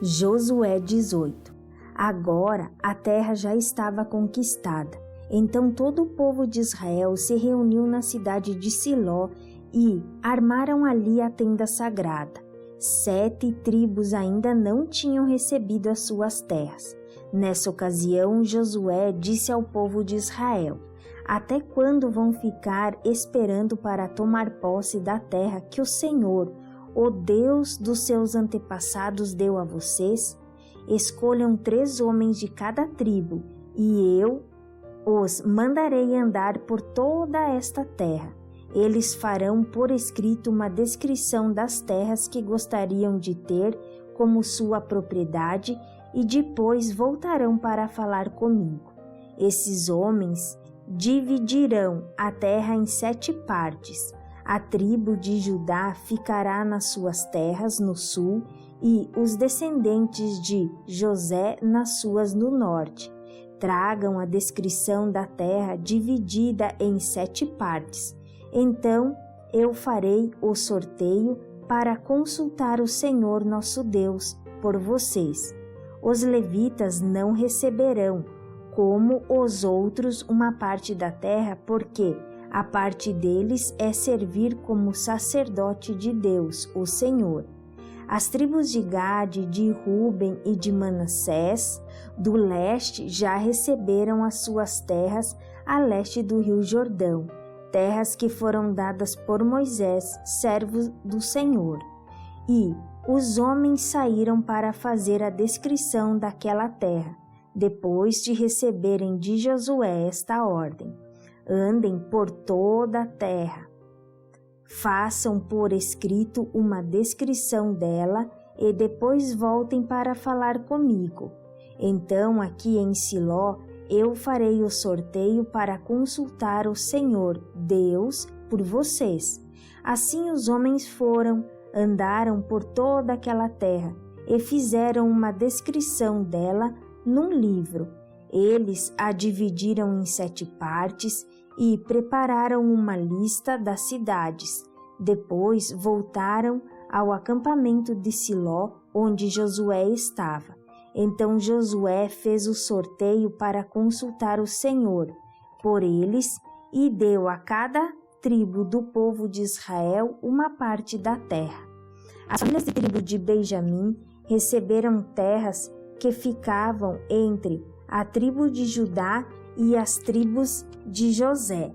Josué 18. Agora a terra já estava conquistada. Então todo o povo de Israel se reuniu na cidade de Siló e armaram ali a tenda sagrada. 7 tribos ainda não tinham recebido as suas terras. Nessa ocasião, Josué disse ao povo de Israel: Até quando vão ficar esperando para tomar posse da terra que o Senhor, o Deus dos seus antepassados, deu a vocês? Escolham 3 homens de cada tribo, e eu os mandarei andar por toda esta terra. Eles farão por escrito uma descrição das terras que gostariam de ter como sua propriedade e depois voltarão para falar comigo. Esses homens dividirão a terra em 7 partes. A tribo de Judá ficará nas suas terras no sul e os descendentes de José nas suas no norte. Tragam a descrição da terra dividida em 7 partes. Então eu farei o sorteio para consultar o Senhor nosso Deus por vocês. Os levitas não receberão, como os outros, uma parte da terra, porque a parte deles é servir como sacerdote de Deus, o Senhor. As tribos de Gade, de Ruben e de Manassés, do leste, já receberam as suas terras a leste do rio Jordão, terras que foram dadas por Moisés, servo do Senhor. E os homens saíram para fazer a descrição daquela terra, depois de receberem de Josué esta ordem: Andem por toda a terra. Façam por escrito uma descrição dela e depois voltem para falar comigo. Então, aqui em Siló, eu farei o sorteio para consultar o Senhor, Deus, por vocês. Assim os homens foram, andaram por toda aquela terra e fizeram uma descrição dela num livro. Eles a dividiram em 7 partes e prepararam uma lista das cidades. Depois voltaram ao acampamento de Siló, onde Josué estava. Então Josué fez o sorteio para consultar o Senhor por eles e deu a cada tribo do povo de Israel uma parte da terra. As famílias da tribo de Benjamim receberam terras que ficavam entre a tribo de Judá e as tribos de José.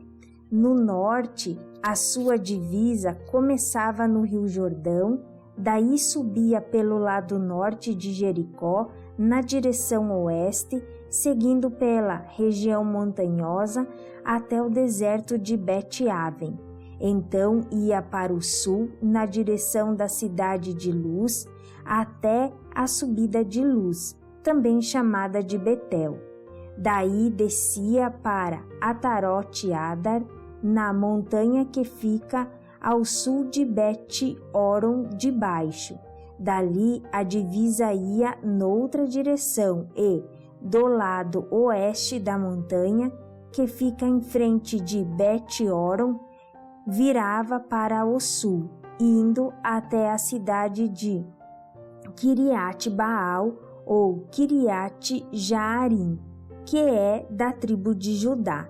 No norte, a sua divisa começava no rio Jordão, daí subia pelo lado norte de Jericó, na direção oeste, seguindo pela região montanhosa até o deserto de Bet-Aven. Então ia para o sul, na direção da cidade de Luz, até a subida de Luz, também chamada de Betel. Daí descia para Atarote-Adar, na montanha que fica ao sul de Bet-Horon de baixo. Dali a divisa ia noutra direção e, do lado oeste da montanha, que fica em frente de Bet-Horon, virava para o sul, indo até a cidade de Quiriat-Baal ou Quiriat-Jaarim, que é da tribo de Judá.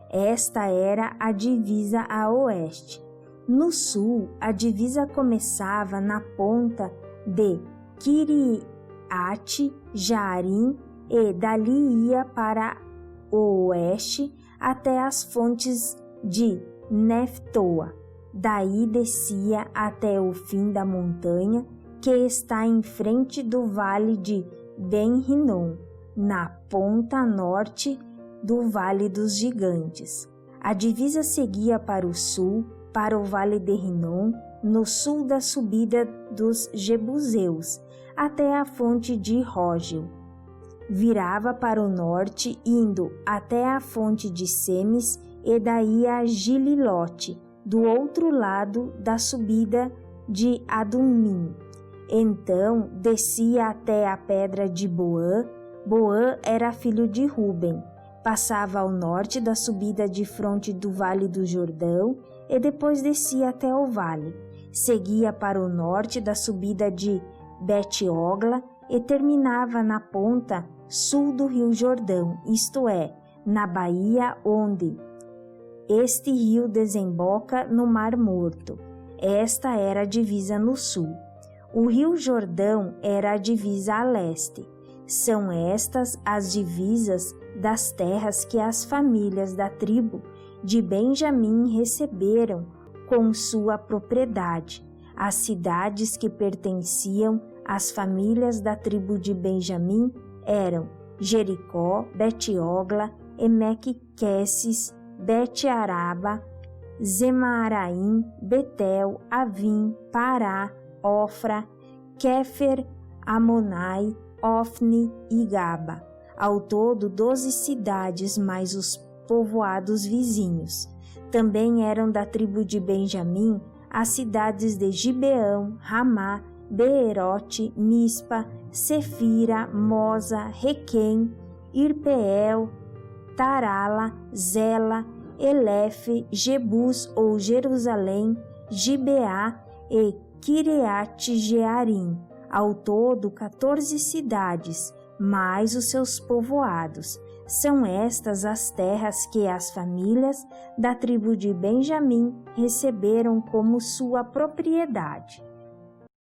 Esta era a divisa a oeste. No sul, a divisa começava na ponta de Quiriat-Jaarim e dali ia para o oeste até as fontes de Neftoa. Daí descia até o fim da montanha que está em frente do vale de Ben-Rinom, na ponta norte do Vale dos Gigantes. A divisa seguia para o sul, para o Vale de Rinom, no sul da subida dos Jebuseus, até a fonte de Rógel. Virava para o norte, indo até a fonte de Semes e daí a Gililote, do outro lado da subida de Adumim. Então descia até a pedra de Boã. Boã era filho de Ruben. Passava ao norte da subida de fronte do Vale do Jordão e depois descia até o vale. Seguia para o norte da subida de Bet-Ogla e terminava na ponta sul do rio Jordão, isto é, na baía onde este rio desemboca no Mar Morto. Esta era a divisa no sul. O rio Jordão era a divisa a leste. São estas as divisas das terras que as famílias da tribo de Benjamim receberam com sua propriedade. As cidades que pertenciam às famílias da tribo de Benjamim eram Jericó, Bet-Ogla, Emeque-Quessis, Bet-Araba, Zemaraim, Betel, Avim, Pará, Ofra, Kéfer, Amonai, Ofni e Gaba. Ao todo, 12 cidades, mais os povoados vizinhos. Também eram da tribo de Benjamim as cidades de Gibeão, Ramá, Beerote, Mispa, Sefira, Moza, Requém, Irpeel, Tarala, Zela, Elefe, Jebus ou Jerusalém, Gibeá e Quireate-Jearim. Ao todo, 14 cidades, mais os seus povoados. São estas as terras que as famílias da tribo de Benjamim receberam como sua propriedade.